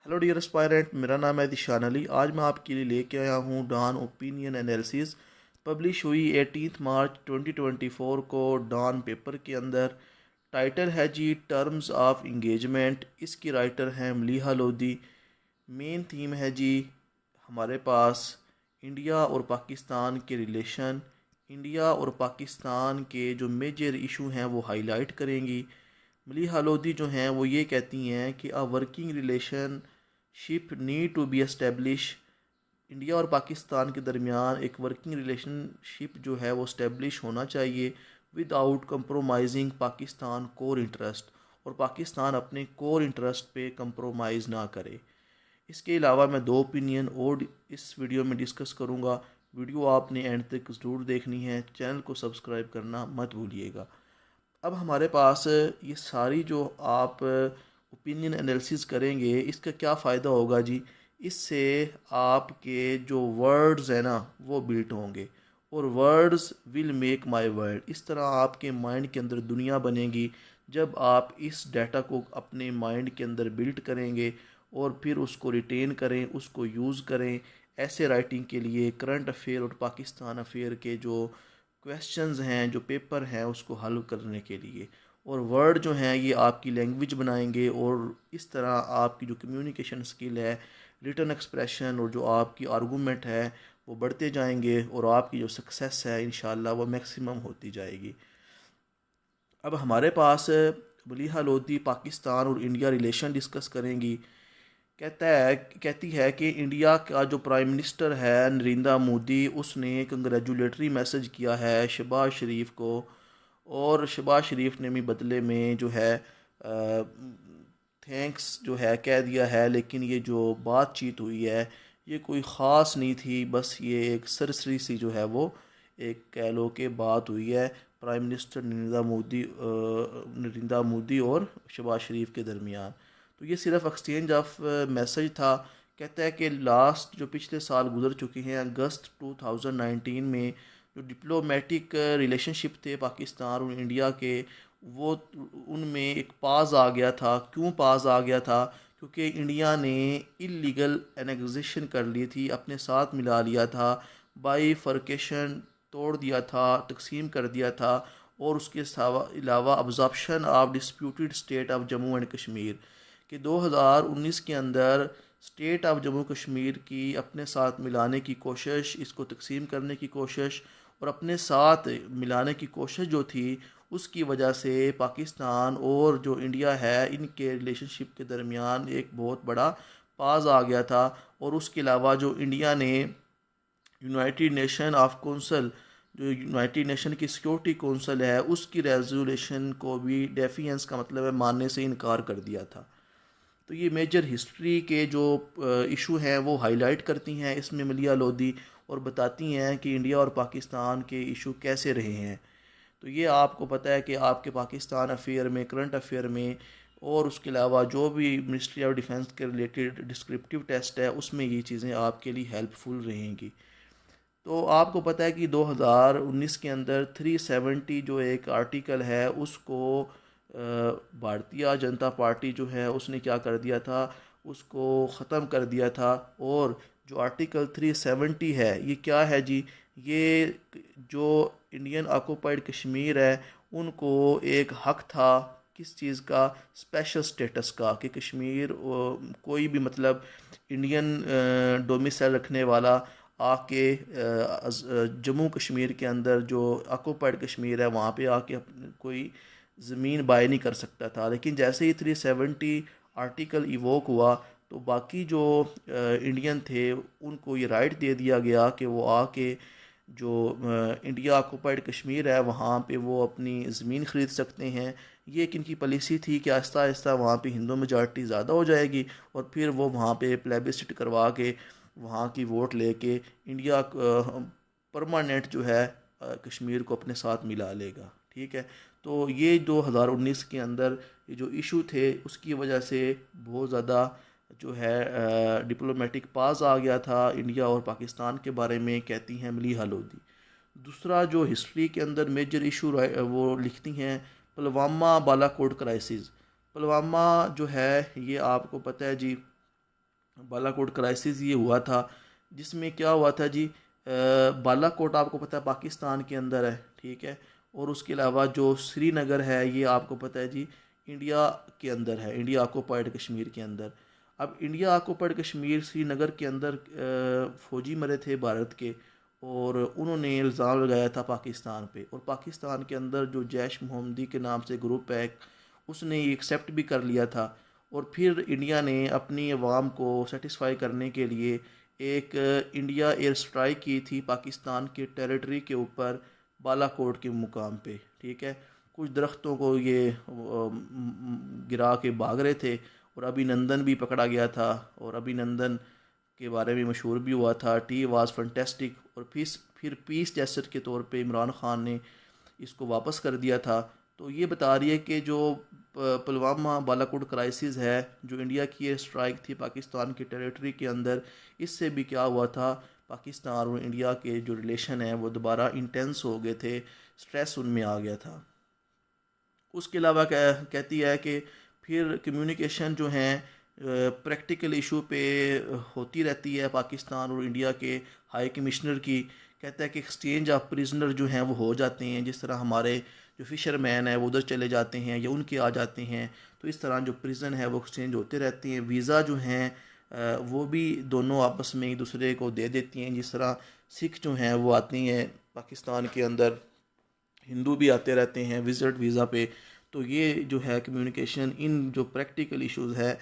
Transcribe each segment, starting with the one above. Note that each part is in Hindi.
हेलो डियर एस्पायरेंट, मेरा नाम है दिशान अली। आज मैं आपके लिए लेके आया हूँ डॉन ओपिनियन एनालिसिस। पब्लिश हुई 18 मार्च 2024 को डॉन पेपर के अंदर। टाइटल है जी टर्म्स ऑफ इंगेजमेंट। इसकी राइटर हैं मलीहा लोधी। मेन थीम है जी हमारे पास इंडिया और पाकिस्तान के रिलेशन। इंडिया और पाकिस्तान के जो मेजर इशू हैं वो हाईलाइट करेंगी। मलीहा लोधी जो हैं वो ये कहती हैं कि a working relationship need to be establish. India और पाकिस्तान के दरमियान एक वर्किंग रिलेशनशिप जो है वो स्टेब्लिश होना चाहिए without compromising Pakistan core interest, और पाकिस्तान अपने कोर इंटरेस्ट पे कंप्रोमाइज़ ना करे। इसके अलावा मैं दो ओपिनियन और इस वीडियो में डिस्कस करूँगा। वीडियो आपने एंड तक ज़रूर देखनी है। चैनल को सब्सक्राइब करना मत भूलिएगा। अब हमारे पास ये सारी जो आप ओपिनियन एनालिसिस करेंगे, इसका क्या फ़ायदा होगा जी। इससे आपके जो वर्ड्स हैं ना वो बिल्ट होंगे, और words will make my world. इस तरह आपके माइंड के अंदर दुनिया बनेगी जब आप इस डाटा को अपने माइंड के अंदर बिल्ट करेंगे और फिर उसको रिटेन करें, उसको यूज़ करें ऐसे राइटिंग के लिए। करंट अफेयर और पाकिस्तान अफेयर के जो क्वेश्चंस हैं, जो पेपर हैं, उसको हल करने के लिए। और वर्ड जो हैं ये आपकी लैंग्वेज बनाएंगे, और इस तरह आपकी जो कम्युनिकेशन स्किल है, रिटन एक्सप्रेशन और जो आपकी आर्गूमेंट है वो बढ़ते जाएंगे, और आपकी जो सक्सेस है इंशाल्लाह वो मैक्सिमम होती जाएगी। अब हमारे पास मलीहा लोधी पाकिस्तान और इंडिया रिलेशन डिस्कस करेंगी। कहती है कि इंडिया का जो प्राइम मिनिस्टर है नरेंद्र मोदी, उसने कंग्रेचुलेटरी मैसेज किया है शहबाज शरीफ को, और शहबाज शरीफ ने भी बदले में जो है थैंक्स जो है कह दिया है। लेकिन ये जो बातचीत हुई है ये कोई ख़ास नहीं थी, बस ये एक सरसरी सी जो है वो एक कह लो कि बात हुई है प्राइम मिनिस्टर नरेंद्र मोदी और शहबाज शरीफ के दरमियान। तो ये सिर्फ एक्सचेंज ऑफ मैसेज था। कहता है कि लास्ट जो पिछले साल गुजर चुके हैं, अगस्त 2019 में जो डिप्लोमेटिक रिलेशनशिप थे पाकिस्तान और इंडिया के, वो उनमें एक पाज आ गया था। क्यों पाज आ गया था? क्योंकि इंडिया ने इलीगल एनेक्सेशन कर ली थी, अपने साथ मिला लिया था, बाईफर्केशन तोड़ दिया था, तकसीम कर दिया था, और उसके अलावा absorption of disputed state of Jammu and Kashmir कि 2019 के अंदर स्टेट ऑफ जम्मू कश्मीर की अपने साथ मिलाने की कोशिश, इसको तकसीम करने की कोशिश और अपने साथ मिलाने की कोशिश जो थी, उसकी वजह से पाकिस्तान और जो इंडिया है इनके रिलेशनशिप के दरमियान एक बहुत बड़ा पाज आ गया था। और उसके अलावा जो इंडिया ने यूनाइटेड नेशन ऑफ कौंसल, जो यूनाइटेड नेशन की सिक्योरिटी कौंसल है, उसकी रेजोल्यूशन को भी डेफियंस का मतलब है मानने से इनकार कर दिया था। तो ये मेजर हिस्ट्री के जो इशू हैं वो हाईलाइट करती हैं इसमें मलिया लोधी, और बताती हैं कि इंडिया और पाकिस्तान के इशू कैसे रहे हैं। तो ये आपको पता है कि आपके पाकिस्तान अफेयर में, करंट अफेयर में, और उसके अलावा जो भी मिनिस्ट्री ऑफ डिफेंस के रिलेटेड डिस्क्रिप्टिव टेस्ट है उसमें ये चीज़ें आपके लिए हेल्पफुल रहेंगी। तो आपको पता है कि 2019 के अंदर 370 जो एक आर्टिकल है उसको भारतीय जनता पार्टी जो है उसने क्या कर दिया था, उसको ख़त्म कर दिया था। और जो आर्टिकल 370 है ये क्या है जी, ये जो इंडियन ऑक्युपाइड कश्मीर है उनको एक हक था किस चीज़ का, स्पेशल स्टेटस का, कि कश्मीर कोई भी मतलब इंडियन डोमिसाइल रखने वाला आके जम्मू कश्मीर के अंदर जो ऑक्युपाइड कश्मीर है वहाँ पे आके कोई ज़मीन बाय नहीं कर सकता था। लेकिन जैसे ही 370 आर्टिकल इवोक हुआ तो बाकी जो इंडियन थे उनको ये राइट दे दिया गया कि वो आके जो इंडिया ऑक्युपाइड कश्मीर है वहाँ पे वो अपनी ज़मीन ख़रीद सकते हैं। ये एक इनकी पॉलिसी थी कि आहिस्ता आहिस्ता वहाँ पे हिंदू मेजॉरिटी ज़्यादा हो जाएगी, और फिर वो वहाँ पे प्लेबिसिट करवा के वहाँ की वोट लेके इंडिया परमानेंट जो है कश्मीर को अपने साथ मिला लेगा। ठीक है। तो ये 2019 के अंदर ये जो इशू थे उसकी वजह से बहुत ज़्यादा जो है डिप्लोमेटिक पास आ गया था इंडिया और पाकिस्तान के बारे में, कहती हैं मलीहा लोधी। दूसरा जो हिस्ट्री के अंदर मेजर इशू वो लिखती हैं पुलवामा बालाकोट क्राइसिस। पुलवामा जो है ये आपको पता है जी बालाकोट क्राइसिस ये हुआ था, जिसमें क्या हुआ था जी, बालाकोट आपको पता है पाकिस्तान के अंदर है, ठीक है। और उसके अलावा जो श्रीनगर है ये आपको पता है जी इंडिया के अंदर है, इंडिया ऑक्युपाइड कश्मीर के अंदर। अब इंडिया ऑक्युपाइड कश्मीर श्रीनगर के अंदर फौजी मरे थे भारत के, और उन्होंने इल्ज़ाम लगाया था पाकिस्तान पे, और पाकिस्तान के अंदर जो जैश मोहम्मदी के नाम से ग्रुप है उसने ये एक्सेप्ट भी कर लिया था। और फिर इंडिया ने अपनी अवाम को सेटिस्फाई करने के लिए एक इंडिया एयर स्ट्राइक की थी पाकिस्तान के टेरिटरी के ऊपर, बालाकोट के मुकाम पे, ठीक है। कुछ दरख्तों को ये गिरा के भाग रहे थे, और अभिनंदन भी पकड़ा गया था, और अभिनंदन के बारे में मशहूर भी हुआ था, टी वाज फंटेस्टिक। और फिर पीस जेस्चर के तौर पे इमरान खान ने इसको वापस कर दिया था। तो ये बता रही है कि जो पुलवामा बालाकोट क्राइसिस है, जो इंडिया की एयर स्ट्राइक थी पाकिस्तान की टेरिटरी के अंदर, इससे भी क्या हुआ था, पाकिस्तान और इंडिया के जो रिलेशन है वो दोबारा इंटेंस हो गए थे, स्ट्रेस उनमें आ गया था। उसके अलावा कहती है कि फिर कम्युनिकेशन जो हैं प्रैक्टिकल इशू पे होती रहती है पाकिस्तान और इंडिया के हाई कमिश्नर की। कहता है कि एक्सचेंज ऑफ प्रिजनर जो हैं वो हो जाते हैं, जिस तरह हमारे जो फ़िशरमैन है वो उधर चले जाते हैं या उनके आ जाते हैं, तो इस तरह जो प्रिजन है वो एक्सचेंज होते रहते हैं। वीज़ा जो हैं वो भी दोनों आपस में एक दूसरे को दे देती हैं, जिस तरह सिख जो हैं वो आती हैं पाकिस्तान के अंदर, हिंदू भी आते रहते हैं विजिट वीज़ा पे। तो ये जो है कम्युनिकेशन इन जो प्रैक्टिकल इश्यूज़ है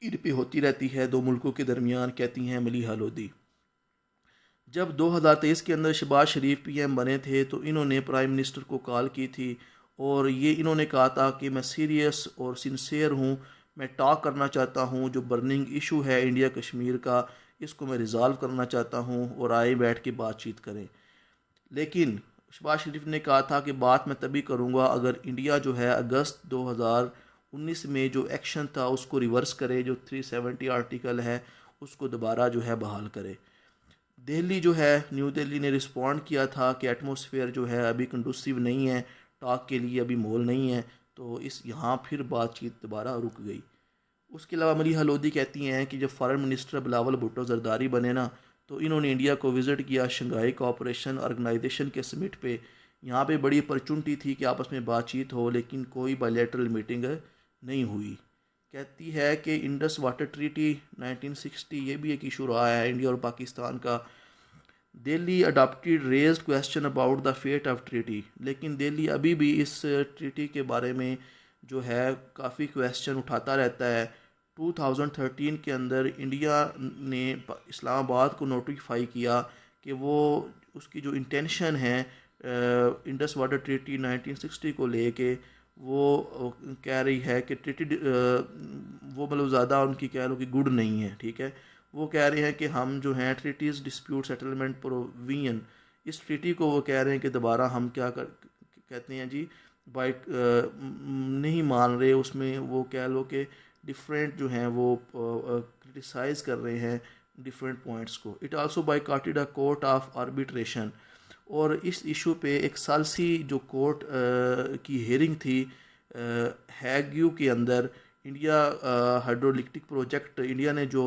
इन पे होती रहती है दो मुल्कों के दरमियान, कहती हैं मलिहा लोधी। जब 2023 के अंदर शहबाज शरीफ पीएम बने थे तो इन्होंने प्राइम मिनिस्टर को कॉल की थी, और ये इन्होंने कहा था कि मैं सीरियस और सिंसियर हूँ, मैं टॉक करना चाहता हूँ, जो बर्निंग इशू है इंडिया कश्मीर का इसको मैं रिज़ॉल्व करना चाहता हूँ, और आए बैठ के बातचीत करें। लेकिन शहबाज शरीफ ने कहा था कि बात मैं तभी करूँगा अगर इंडिया जो है अगस्त 2019 में जो एक्शन था उसको रिवर्स करे, जो 370 आर्टिकल है उसको दोबारा जो है बहाल करे। दिल्ली जो है, न्यू दिल्ली ने रिस्पॉन्ड किया था कि एटमॉस्फेयर जो है अभी कंडूसिव नहीं है, टॉक के लिए अभी माहौल नहीं है, तो इस यहाँ फिर बातचीत दोबारा रुक गई। उसके अलावा मलिहा लोधी कहती हैं कि जब फॉरेन मिनिस्टर बिलावल भुट्टो जरदारी बने ना, तो इन्होंने इंडिया को विज़िट किया शंघाई कोऑपरेशन ऑर्गेनाइजेशन के समिट पे। यहाँ पे बड़ी अपॉर्चुनिटी थी कि आपस में बातचीत हो, लेकिन कोई बायलैटरल मीटिंग नहीं हुई। कहती है कि इंडस वाटर ट्रीटी 1960 ये भी एक इशू रहा है इंडिया और पाकिस्तान का। Delhi adopted raised question about the fate of treaty, लेकिन दिल्ली अभी भी इस ट्रीटी के बारे में जो है काफ़ी क्वेश्चन उठाता रहता है। 2013 के अंदर इंडिया ने इस्लामाबाद को नोटिफाई किया कि वो उसकी जो इंटेंशन है इंडस वाटर ट्रीटी 1960 को लेके, वो कह रही है कि ट्रीटी वो मतलब ज़्यादा उनकी कह लो कि गुड नहीं है, ठीक है। वो कह रहे हैं कि हम जो हैं ट्रीटीज़ डिस्प्यूट सेटलमेंट प्रोविजन, इस ट्रीटी को वो कह रहे हैं कि दोबारा हम क्या कर कहते हैं जी बाई नहीं मान रहे उसमें, वो कह लो कि डिफरेंट जो हैं वो क्रिटिसाइज़ कर रहे हैं डिफरेंट पॉइंट्स को। It also boycotted a court of arbitration, और इस इशू पे एक सालसी जो कोर्ट की हेयरिंग थी हैग्यू के अंदर। India hydro electric project, India ने जो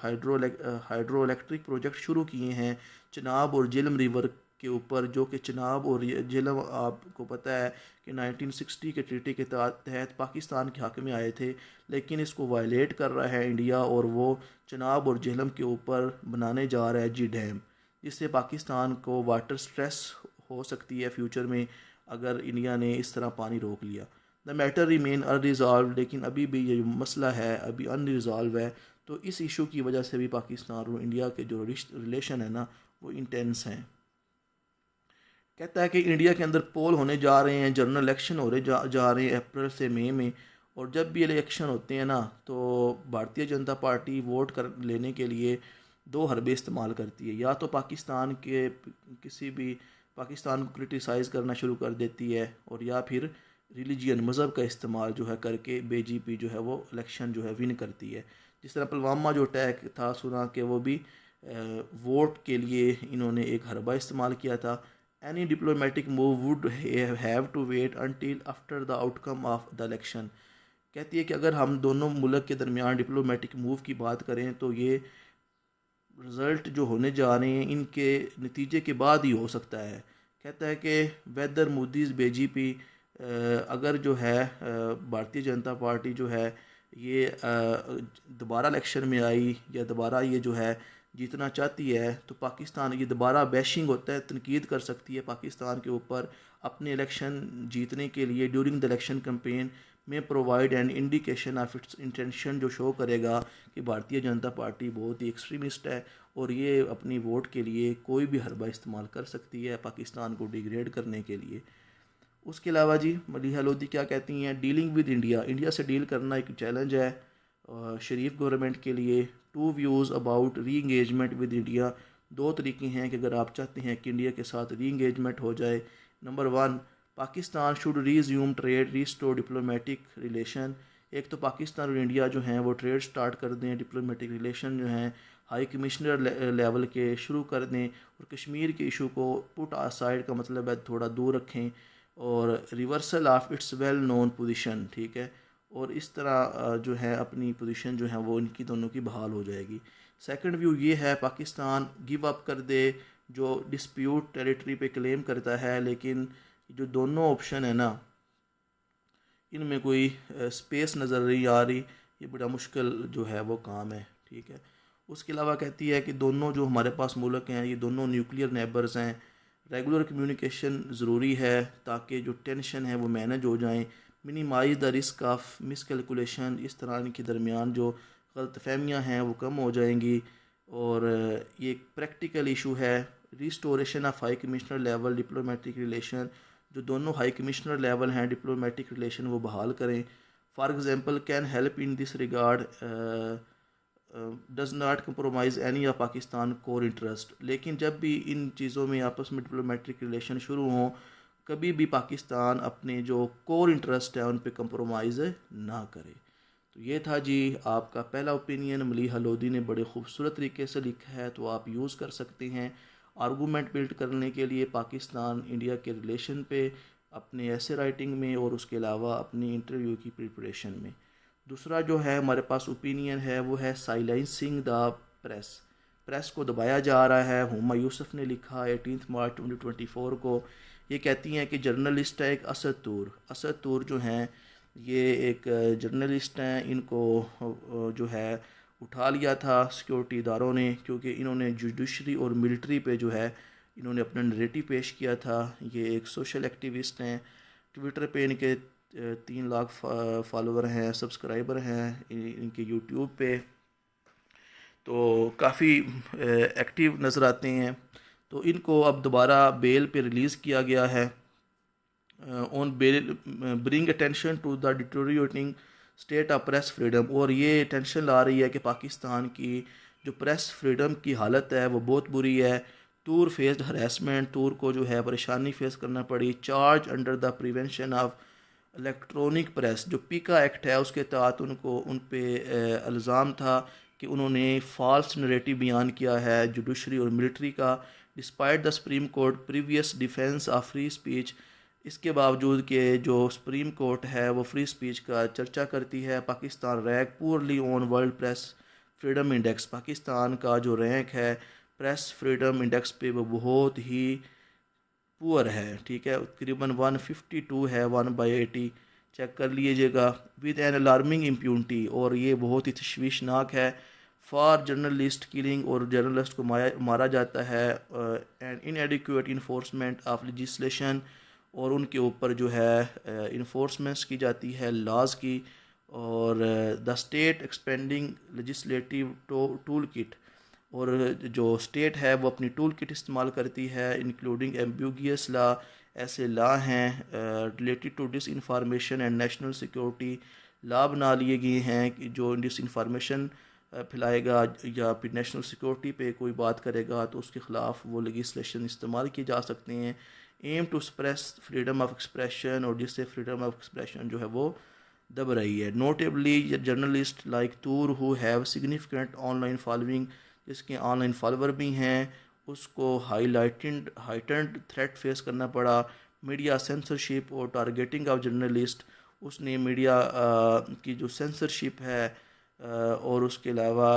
हाइड्रो इलेक्ट्रिक प्रोजेक्ट शुरू किए हैं चिनाब और झेलम रिवर के ऊपर, जो कि चिनाब और झेलम आपको पता है कि 1960 के ट्रीटी के तहत पाकिस्तान के हक़ में आए थे, लेकिन इसको वायलेट कर रहा है इंडिया, और वो चिनाब और झेलम के ऊपर बनाने जा रहा है जी डैम, जिससे पाकिस्तान को वाटर स्ट्रेस हो सकती है फ्यूचर में अगर इंडिया ने इस तरह पानी रोक लिया। द मैटर रिमेन अनरिजॉल्व, लेकिन अभी भी ये मसला है अभी अनरिजॉल्व है। तो इस इशू की वजह से भी पाकिस्तान और इंडिया के जो रिलेशन है ना वो इंटेंस हैं। कहता है कि इंडिया के अंदर पोल होने जा रहे हैं, जनरल इलेक्शन हो रहे जा रहे हैं अप्रैल से मई में, और जब भी इलेक्शन होते हैं ना तो भारतीय जनता पार्टी वोट कर लेने के लिए दो हरबे इस्तेमाल करती है। या तो पाकिस्तान के किसी भी पाकिस्तान को क्रिटिसाइज़ करना शुरू कर देती है, और या फिर रिलीजियन मज़हब का इस्तेमाल जो है करके बीजेपी जो है वो इलेक्शन जो है विन करती है। जिस तरह पुलवामा जो अटैक था सुना कि वो भी वोट के लिए इन्होंने एक हरबा इस्तेमाल किया था। Any diplomatic move would have to wait until after the outcome of the election. कहती है कि अगर हम दोनों मुल्क के दरमियान डिप्लोमेटिक मूव की बात करें तो ये रिज़ल्ट जो होने जा रहे हैं इनके नतीजे के बाद ही हो सकता है। कहता है कि वेदर मोदीज़ बीजेपी अगर जो है भारतीय जनता पार्टी जो है ये दोबारा इलेक्शन में आई या दोबारा ये जो है जीतना चाहती है तो पाकिस्तान ये दोबारा बैशिंग होता है, तनकीद कर सकती है पाकिस्तान के ऊपर अपने इलेक्शन जीतने के लिए ड्यूरिंग द इलेक्शन कैंपेन में provide an indication of its intention, जो शो करेगा कि भारतीय जनता पार्टी बहुत ही एक्सट्रीमिस्ट है और ये अपनी वोट के लिए कोई भी हरबा इस्तेमाल कर सकती है पाकिस्तान को डिग्रेड करने के लिए। उसके अलावा जी मलिहा लोधी क्या कहती हैं, डीलिंग विद इंडिया, इंडिया से डील करना एक चैलेंज है शरीफ गवर्नमेंट के लिए। टू व्यूज़ अबाउट री इंगेजमेंट विद इंडिया, दो तरीके हैं कि अगर आप चाहते हैं कि इंडिया के साथ री इंगेजमेंट हो जाए। Number one, Pakistan should resume trade restore diplomatic relation, एक तो पाकिस्तान और इंडिया जो हैं वो ट्रेड स्टार्ट कर दें, डिप्लोमेटिक रिलेशन जो हैं हाई कमिश्नर लेवल के शुरू कर दें और कश्मीर के इशू को पुट आसाइड का मतलब है थोड़ा दूर रखें और reversal of its well known position, ठीक है, और इस तरह जो है अपनी पोजीशन जो है वो इनकी दोनों की बहाल हो जाएगी। सेकंड व्यू ये है पाकिस्तान गिव अप कर दे जो डिस्प्यूट टेरिटरी पे क्लेम करता है, लेकिन जो दोनों ऑप्शन है ना इनमें कोई स्पेस नज़र नहीं आ रही, ये बड़ा मुश्किल जो है वो काम है, ठीक है। उसके अलावा कहती है कि दोनों जो हमारे पास मुल्क हैं ये दोनों न्यूक्लियर नेबर्स हैं, रेगुलर कम्युनिकेशन ज़रूरी है ताकि जो टेंशन है वो मैनेज हो जाएं, minimise the risk of miscalculation, इस तरह इनके दरमियान जो गलतफहमियाँ हैं वो कम हो जाएंगी। और ये एक प्रैक्टिकल इशू है, restoration of high commissioner level diplomatic relation, जो दोनों हाई कमिश्नर लेवल हैं डिप्लोमेटिक रिलेशन वो बहाल करें। For example can help in this regard does not compromise any of Pakistan core interest, लेकिन जब भी इन चीज़ों में आपस में डिप्लोमेटिक रिलेशन शुरू हों कभी भी पाकिस्तान अपने जो कोर इंटरेस्ट है उन पे कंप्रोमाइज़ ना करे। तो ये था जी आपका पहला ओपिनियन, मलिहा लोधी ने बड़े खूबसूरत तरीके से लिखा है, तो आप यूज़ कर सकते हैं आर्गूमेंट बिल्ड करने के लिए पाकिस्तान इंडिया के रिलेशन पे अपने ऐसे राइटिंग में और उसके अलावा अपनी इंटरव्यू की प्रिपरेशन में। दूसरा जो है हमारे पास ओपिनियन है वो है साइलेंसिंग द प्रेस, प्रेस को दबाया जा रहा है। हुमा यूसुफ ने लिखा 18 मार्च 2024 को, ये कहती हैं कि जर्नलिस्ट है एक असद तूर जो हैं ये एक जर्नलिस्ट हैं, इनको जो है उठा लिया था सिक्योरिटी इदारों ने क्योंकि इन्होंने जुडिशरी और मिलिट्री पे जो है इन्होंने अपना नरेटिव पेश किया था। ये एक सोशल एक्टिविस्ट हैं, ट्विटर पे इनके 3 लाख फॉलोवर हैं, सब्सक्राइबर हैं इनके यूट्यूब पे, तो काफ़ी एक्टिव नज़र आते हैं। तो इनको अब दोबारा बेल पे रिलीज़ किया गया है on bail, bring attention to the deteriorating state of press freedom, और ये टेंशन ला रही है कि पाकिस्तान की जो प्रेस फ्रीडम की हालत है वो बहुत बुरी है। तूर फेस्ड हरेसमेंट, तूर को जो है परेशानी फेस करना पड़ी। Charge under the prevention of electronic press, जो पीका एक्ट है उसके तहत उनको उन पे इल्ज़ाम था कि उन्होंने फ़ाल्स नरेटिव बयान किया है जुडिशरी और मिलिट्री का, despite the supreme court previous defence of free speech, इसके बावजूद कि जो सुप्रीम कोर्ट है वो फ्री स्पीच का चर्चा करती है। Pakistan rank poorly on world press freedom index, Pakistan का जो रैंक है प्रेस फ्रीडम इंडेक्स पे वो बहुत ही पुअर है, ठीक है, तकरीबन 152 है 1/80, चेक कर लीजिएगा। विद एन अलार्मिंग इम्प्यूनिटी, और ये बहुत ही तशवीशनाक है। फॉर जर्नलिस्ट किलिंग, और जर्नलिस्ट को मारा जाता है। एंड इनएडिक्वेट इन्फोर्समेंट ऑफ लेजिस्लेशन, और उनके ऊपर जो है इन्फोर्समेंट्स की जाती है लॉज की। और the state expanding legislative tool kit, और जो स्टेट है वो अपनी टूल किट इस्तेमाल करती है इंक्लूडिंग एम्बिगियस लॉ, ऐसे लॉ हैं related to disinformation and national security, law बना लिए गए हैं कि जो डिस इंफॉर्मेशन फैलाएगा या फिर नेशनल सिक्योरिटी पे कोई बात करेगा तो उसके ख़िलाफ़ वो लेजिस्लेशन इस्तेमाल किए जा सकते हैं। Aim to express freedom of expression, और जिससे फ्रीडम ऑफ एक्सप्रेशन जो है वो दब रही है। Notably journalist like Toor who have significant online following, जिसके ऑनलाइन फॉलोवर भी हैं, उसको हाइटेंड थ्रेट फेस करना पड़ा। मीडिया सेंसरशिप और टारगेटिंग ऑफ जर्नलिस्ट, उसने मीडिया की जो सेंसरशिप है और उसके अलावा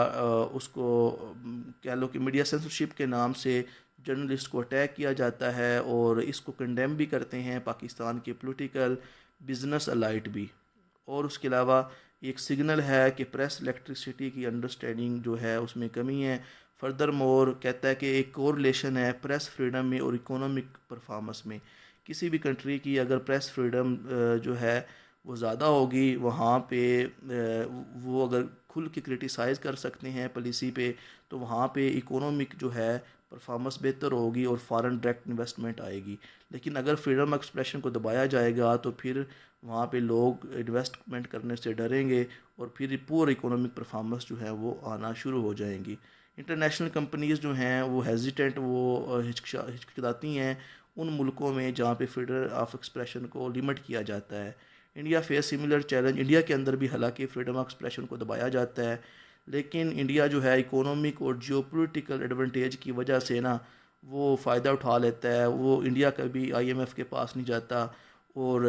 उसको कह लो कि मीडिया सेंसरशिप के नाम से जर्नलिस्ट को अटैक किया जाता है, और इसको कंडेम भी करते हैं पाकिस्तान के पॉलिटिकल बिजनेस अलाइट भी। और उसके अलावा एक सिग्नल है कि प्रेस इलेक्ट्रिसिटी की अंडरस्टैंडिंग जो है उसमें कमी है। फर्दर मोर कहता है कि एक कोरिलेशन है प्रेस फ्रीडम में और इकोनॉमिक परफॉर्मेंस में। किसी भी कंट्री की अगर प्रेस फ्रीडम जो है वो ज़्यादा होगी, वहाँ पे वो अगर खुल के क्रिटिसाइज़ कर सकते हैं पॉलिसी पे, तो वहाँ पे इकोनॉमिक जो है परफॉर्मेंस बेहतर होगी और फॉरेन डायरेक्ट इन्वेस्टमेंट आएगी। लेकिन अगर फ्रीडम एक्सप्रेशन को दबाया जाएगा तो फिर वहाँ पे लोग इन्वेस्टमेंट करने से डरेंगे और फिर पुअर इकोनॉमिक परफॉर्मेंस जो है वो आना शुरू हो जाएंगी। इंटरनेशनल कंपनीज़ जो हैं वो हेजिटेंट, वो हिचकिचाती हैं उन मुल्कों में जहाँ पे फ्रीडम ऑफ एक्सप्रेशन को लिमिट किया जाता है। India face similar challenge. India के अंदर भी हालांकि फ्रीडम ऑफ एक्सप्रेशन को दबाया जाता है, लेकिन इंडिया जो है इकोनॉमिक और जियोपॉलिटिकल एडवांटेज की वजह से ना वो फ़ायदा उठा लेता है। वो इंडिया कभी आईएमएफ के पास नहीं जाता, और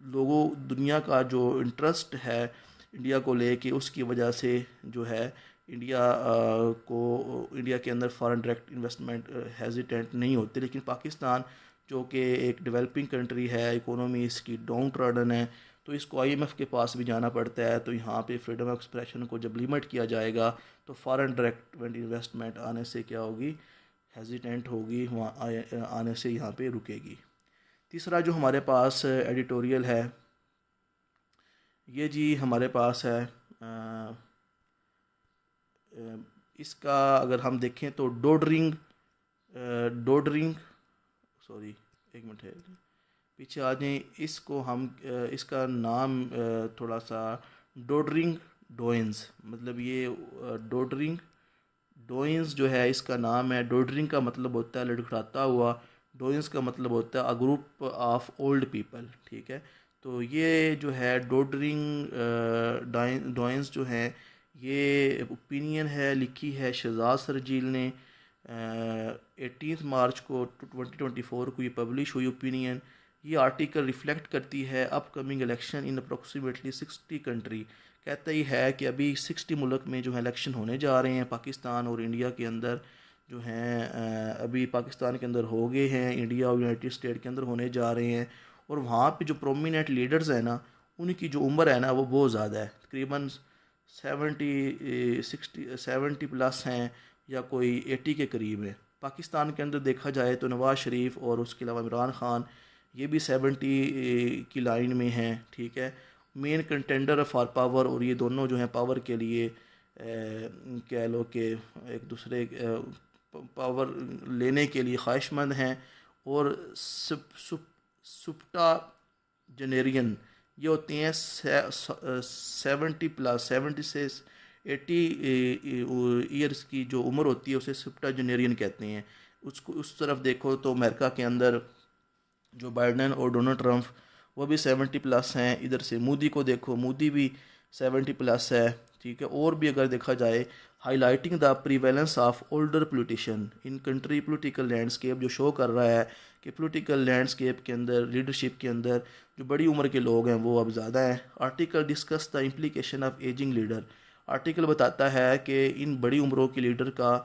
लोगों दुनिया का जो इंटरेस्ट है इंडिया को लेके उसकी वजह से जो है इंडिया इंडिया के अंदर फॉरेन डायरेक्ट इन्वेस्टमेंट हेजिटेंट नहीं होते। लेकिन पाकिस्तान जो कि एक डेवलपिंग कंट्री है, इकोनॉमी इसकी डाउन ट्रॉडन है, तो इसको आईएमएफ के पास भी जाना पड़ता है। तो यहाँ पे फ्रीडम ऑफ एक्सप्रेशन को जब लिमिट किया जाएगा तो फॉरेन डायरेक्ट इन्वेस्टमेंट आने से क्या होगी, हेजिटेंट होगी, वहाँ आने से यहाँ पे रुकेगी। तीसरा जो हमारे पास एडिटोरियल है, ये जी हमारे पास है इसका अगर हम देखें तो डोडरिंग सॉरी एक मिनट है, पीछे आ जाएं। इसको हम इसका नाम थोड़ा सा डोडरिंग डोइंस, मतलब ये डोडरिंग डोइंस जो है इसका नाम है। डोडरिंग का मतलब होता है लड़खड़ाता हुआ, डोइंस का मतलब होता है a group of old people, ठीक है। तो ये जो है डोडरिंग डोइंस जो है ये ओपिनियन है, लिखी है शहजाद सरजील ने 18 मार्च को 2024 को ये पब्लिश हुई ओपिनियन। ये आर्टिकल रिफ्लेक्ट करती है upcoming election in approximately 60 country. कहता ही है कि अभी 60 मुल्क में जो है इलेक्शन होने जा रहे हैं, पाकिस्तान और इंडिया के अंदर जो हैं अभी पाकिस्तान के अंदर हो गए हैं, इंडिया और यूनाइटेड स्टेट के अंदर होने जा रहे हैं। और वहाँ पे जो प्रोमिनेंट लीडर्स हैं ना, उनकी जो उम्र है ना वो बहुत ज़्यादा है, तकरीबन 70 प्लस हैं या कोई 80 के करीब है। पाकिस्तान के अंदर देखा जाए तो नवाज़ शरीफ और उसके अलावा इमरान ख़ान ये भी 70 की लाइन में हैं, ठीक है। मेन कंटेंडर फॉर पावर, और ये दोनों जो हैं पावर के लिए कह लो कि एक दूसरे पावर लेने के लिए ख्वाहिशमंद हैं। और सुप्टा जेनेरियन ये होते हैं 70 प्लस, 70 से 80 ईयर्स की जो उम्र होती है उसे सुप्टा जेनेरियन कहते हैं। उसको उस तरफ देखो तो अमेरिका के अंदर जो बाइडन और डोनाल्ड ट्रंप वो भी 70 प्लस हैं। इधर से मोदी को देखो, मोदी भी 70 प्लस है, ठीक है। और भी अगर देखा जाए, highlighting the prevalence of older politician in country political landscape, जो शो कर रहा है कि पोलिटिकल लैंडस्केप के अंदर, लीडरशिप के अंदर जो बड़ी उम्र के लोग हैं वो अब ज़्यादा हैं। Article discuss the implication of ageing leader. Article बताता है कि इन बड़ी उम्रों के लीडर का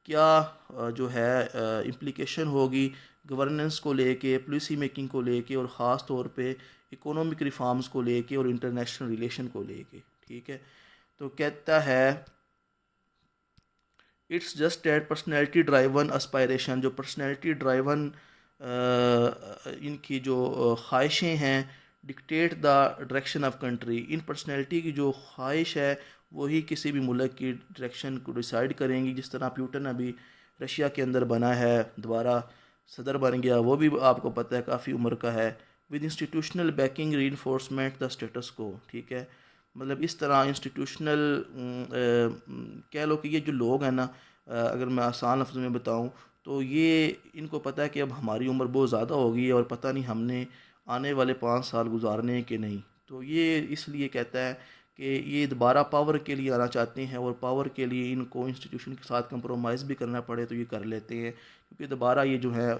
क्या जो है इम्प्लीकेशन होगी गवर्नेंस को लेके, पॉलिसी मेकिंग को लेके, और ख़ास तौर पे इकोनॉमिक रिफॉर्म्स को लेके और इंटरनेशनल रिलेशन को लेके, ठीक है। तो कहता है it's just at personality driven aspiration, जो पर्सनैलिटी ड्राइवन इनकी जो ख्वाहिशें हैं, dictate the direction of country. इन पर्सनैलिटी की जो ख्वाहिश है वही किसी भी मुल्क की डायरेक्शन को डिसाइड करेंगी। जिस तरह पुतिन अभी रशिया के अंदर बना है, दोबारा सदर बन गया, वो भी आपको पता है काफ़ी उम्र का है। विद इंस्टीट्यूशनल बैकिंग री इन्फोर्समेंट द स्टेटस को, ठीक है। मतलब इस तरह इंस्टीट्यूशनल कह लो कि ये जो लोग हैं ना, अगर मैं आसान लफ्ज़ में बताऊं तो ये इनको पता है कि अब हमारी उम्र बहुत ज़्यादा हो गई है और पता नहीं हमने आने वाले 5 साल गुजारने कि नहीं। तो ये इसलिए कहता है कि ये दोबारा पावर के लिए आना चाहते हैं, और पावर के लिए इनको इंस्टीट्यूशन के साथ कंप्रोमाइज़ भी करना पड़े तो ये कर लेते हैं, क्योंकि दोबारा ये जो है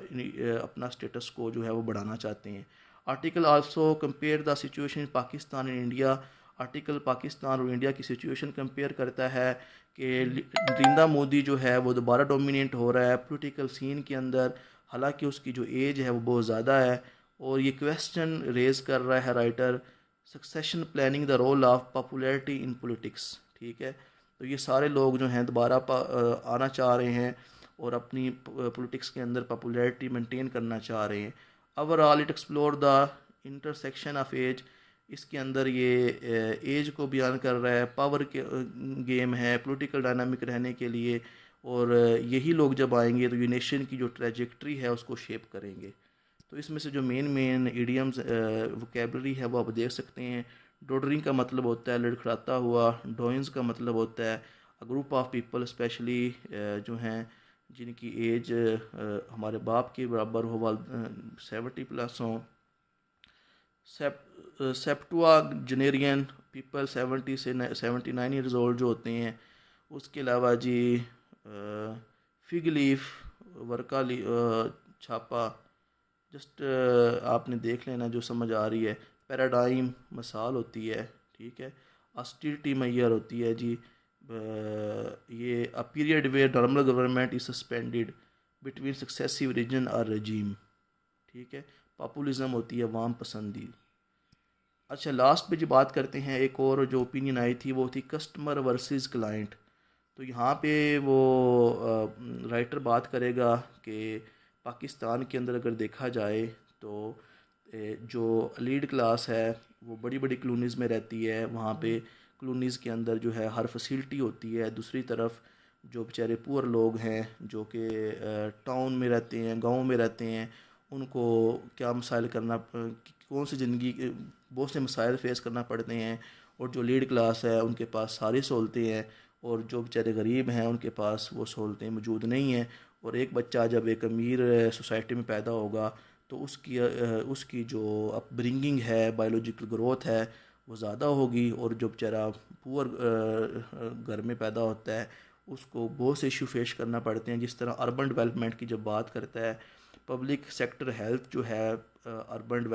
अपना स्टेटस को जो है वो बढ़ाना चाहते हैं। Article also compare the situation in Pakistan and India. Article Pakistan और इंडिया की सिचुएशन कंपेयर करता है कि नरेंद्र मोदी जो है वो दोबारा डोमिनेट हो रहा है पॉलिटिकल सीन के अंदर, हालांकि उसकी जो एज है वो बहुत ज़्यादा है। और ये क्वेश्चन रेज कर रहा है writer, succession planning the role of popularity in politics. ठीक है, तो ये सारे लोग जो हैं दोबारा आना चाह रहे हैं और अपनी पॉलिटिक्स के अंदर पॉपुलैरिटी मेंटेन करना चाह रहे हैं। Overall it explore the intersection of age. इसके अंदर ये एज को बयान कर रहा है, पावर के गेम है पॉलिटिकल डायनामिक रहने के लिए, और यही लोग जब आएंगे तो ये नेशन की जो ट्रेजेक्ट्री है उसको शेप करेंगे। तो इसमें से जो मेन इडियम्स वोकेबलरी है वो आप देख सकते हैं। डोडरिंग का मतलब होता है लड़खड़ाता हुआ, डोइंस का मतलब होता है a group of people specially जो हैं जिनकी एज हमारे बाप के बराबर हो, 70+ हों। सेप्टुआ जेनेरियन पीपल 70 से 79 ईयर्स ओल्ड जो होते हैं। उसके अलावा जी फिग लीफ, वर्का छापा, जस्ट आपने देख लेना जो समझ आ रही है। पैराडाइम मिसाल होती है, ठीक है। ऑस्टिलिटी मैयर होती है जी। ये a period where normal government is suspended between successive regime और रजीम, ठीक है। पॉपुलिज्म होती है वाम पसंदी। अच्छा, लास्ट पे जो बात करते हैं, एक और जो ओपिनियन आई थी वो थी कस्टमर वर्सेस क्लाइंट। तो यहाँ पे वो राइटर बात करेगा कि पाकिस्तान के अंदर अगर देखा जाए तो जो लीड क्लास है वो बड़ी बड़ी कॉलोनीज़ में रहती है। वहाँ पे कॉलोनीज़ के अंदर जो है हर फैसिलिटी होती है। दूसरी तरफ जो बेचारे पुअर लोग हैं जो कि टाउन में रहते हैं, गांव में रहते हैं, उनको क्या मसाइल करना, कौन सी ज़िंदगी बहुत से मसाइल फेस करना पड़ते हैं। और जो लीड क्लास है उनके पास सारी सहूलतें हैं, और जो बेचारे गरीब हैं उनके पास वो सहूलतें मौजूद नहीं हैं। और एक बच्चा जब एक अमीर सोसाइटी में पैदा होगा तो उसकी जो अपब्रिंगिंग है, बायोलॉजिकल ग्रोथ है, वो ज़्यादा होगी। और जो बेचारा पुअर घर में पैदा होता है उसको बहुत से इशू फेस करना पड़ते हैं। जिस तरह अर्बन डेवलपमेंट की जब बात करता है, पब्लिक सेक्टर हेल्थ जो है अर्बन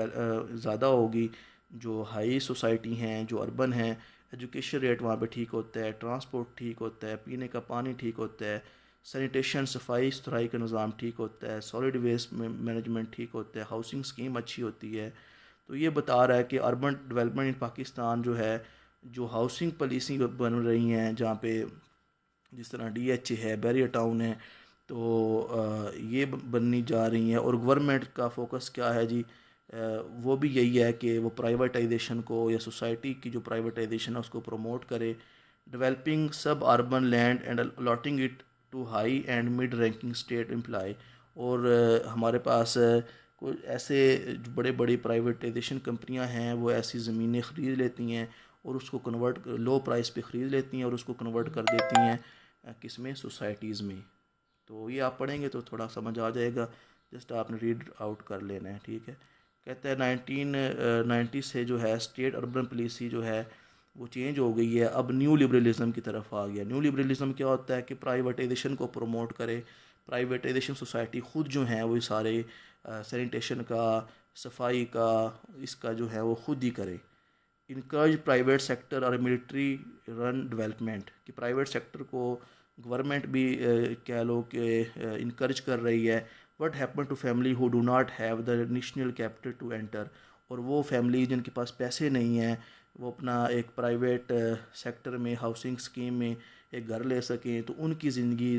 ज़्यादा होगी। जो हाई सोसाइटी हैं, जो अर्बन हैं, एजुकेशन रेट वहाँ पे ठीक होता है, ट्रांसपोर्ट ठीक होता है, पीने का पानी ठीक होता है, सैनिटेशन सफाई सुथराई का निज़ाम ठीक होता है, सॉलिड वेस्ट मैनेजमेंट ठीक होता है, हाउसिंग स्कीम अच्छी होती है। तो ये बता रहा है कि अर्बन डेवलपमेंट इन पाकिस्तान जो है, जो हाउसिंग पॉलिसी बन रही हैं जहाँ पे जिस तरह DH है, बैरियर टाउन है, तो ये बननी जा रही हैं। और गवर्नमेंट का फोकस क्या है जी, वो भी यही है कि वो प्राइवेटाइजेशन को या सोसाइटी की जो प्राइवेटाइजेशन है उसको प्रमोट करे। Developing suburban land and allotting it to high and mid ranking state employ. और हमारे पास कोई ऐसे जो बड़े बड़ी प्राइवेटाइजेशन कंपनियां हैं वो ऐसी ज़मीनें ख़रीद लेती हैं और उसको कन्वर्ट लो प्राइस पे ख़रीद लेती हैं और उसको कन्वर्ट कर देती हैं किस में, सोसाइटीज़ में। तो ये आप पढ़ेंगे तो थोड़ा समझ आ जाएगा, जस्ट आपने रीड आउट कर लेना है, ठीक है। कहते हैं 1990 से जो है स्टेट अर्बन पॉलिसी जो है वो चेंज हो गई है, अब न्यू लिबरलिज्म की तरफ आ गया। न्यू लिबरलिज्म क्या होता है कि प्राइवेटाइजेशन को प्रमोट करे। प्राइवेटाइजेशन सोसाइटी ख़ुद जो है वो सारे सैनिटेशन का, सफाई का, इसका जो है वो ख़ुद ही करे। इनकरेज प्राइवेट सेक्टर और मिलिट्री रन डेवलपमेंट, कि प्राइवेट सेक्टर को गवर्नमेंट भी कह लो कि इनकरेज कर रही है। What happen to family who do not have the national capital to enter, और वो फैमिली जिनके पास पैसे नहीं हैं वो अपना एक प्राइवेट सेक्टर में हाउसिंग स्कीम में एक घर ले सकें, तो उनकी ज़िंदगी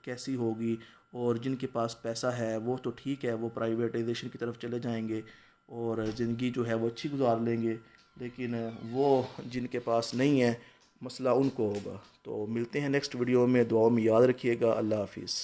कैसी होगी। और जिनके पास पैसा है वो तो ठीक है, वो प्राइवेटाइजेशन की तरफ चले जाएंगे और ज़िंदगी जो है वो अच्छी गुजार लेंगे, लेकिन वो जिनके पास नहीं है मसला उनको होगा। तो मिलते हैं नेक्स्ट वीडियो में, दुआओं में याद रखिएगा। अल्लाह हाफिज़।